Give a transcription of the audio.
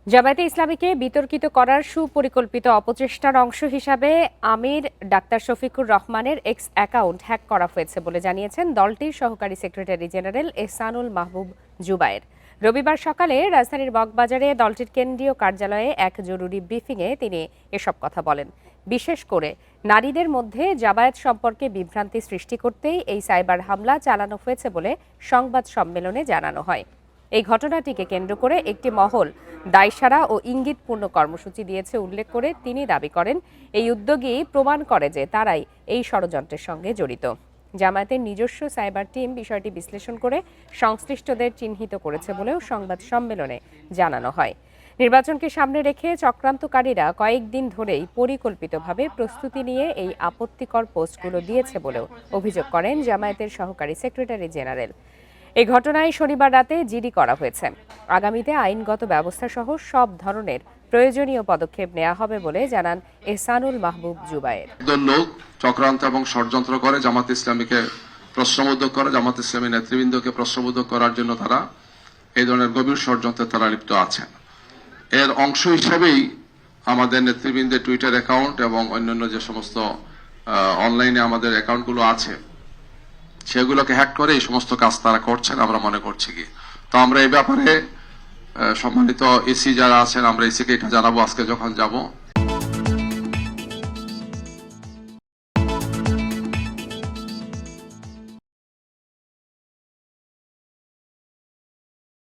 জামায়াতে ইসলামীকে বিতর্কিত করার সুপরিকল্পিত অপচেষ্টার অংশ হিসাবে আমির ডাক্তার শফিকুর রহমানের এক্স অ্যাকাউন্ট হ্যাক করা হয়েছে বলে জানিয়েছেন দলটির সহকারী সেক্রেটারি জেনারেল এহসানুল মাহবুব জুবায়ের। রবিবার সকালে রাজধানীর মগবাজারে দলটির কেন্দ্রীয় কার্যালয়ে এক জরুরি ব্রিফিংয়ে তিনি এসব কথা বলেন। বিশেষ করে নারীদের মধ্যে জামায়াত সম্পর্কে বিভ্রান্তি সৃষ্টি করতেই এই সাইবার হামলা চালানো হয়েছে বলে সংবাদ সম্মেলনে জানানো হয়। এই ঘটনাটিকে কেন্দ্র করে একটি মহল দায়সারা ও ইঙ্গিতপূর্ণ কর্মসূচি দিয়েছে উল্লেখ করে তিনি দাবি করেন, এই উদ্যোগই প্রমাণ করে যে তারাই এই ষড়যন্ত্রের সঙ্গে জড়িত। জামায়াতের নিজস্ব সাইবার টিম বিষয়টি বিশ্লেষণ করে সংশ্লিষ্টদের চিহ্নিত করেছে বলেও সংবাদ সম্মেলনে জানানো হয়। নির্বাচনকে সামনে রেখে চক্রান্তকারীরা কয়েকদিন ধরেই পরিকল্পিতভাবে প্রস্তুতি নিয়ে এই আপত্তিকর পোস্টগুলো দিয়েছে বলেও অভিযোগ করেন জামায়াতের সহকারী সেক্রেটারি জেনারেল। এই ঘটনায় শনিবার রাতে জিডি করা হয়েছে। আগামীতে আইনগত ব্যবস্থা সহ সব ধরনের প্রয়োজনীয় পদক্ষেপ নেওয়া হবে বলে জানান এহসানুল মাহবুব জুবায়ের। লোক চক্রান্ত এবং ষড়যন্ত্র করে জামাত ইসলামীকে প্রশ্নবুদ্ধ করে, জামাত ইসলামী নেতৃবৃন্দকে প্রশ্নবুদ্ধ করার জন্য তারা এই ধরনের গভীর ষড়যন্ত্রে তারা লিপ্ত আছেন। এর অংশ হিসেবেই আমাদের নেতৃবৃন্দের টুইটার অ্যাকাউন্ট এবং অন্যান্য যে সমস্ত অনলাইনে আমাদের অ্যাকাউন্টগুলো আছে সেগুলোকে হ্যাক করে এই সমস্ত কাজ তারা করছেন আমরা মনে করছি কি। তো আমরা এই ব্যাপারে সম্মানিত এসি যারা আছেন আমরা এসিকে এটা জানাবো আজকে যখন যাব।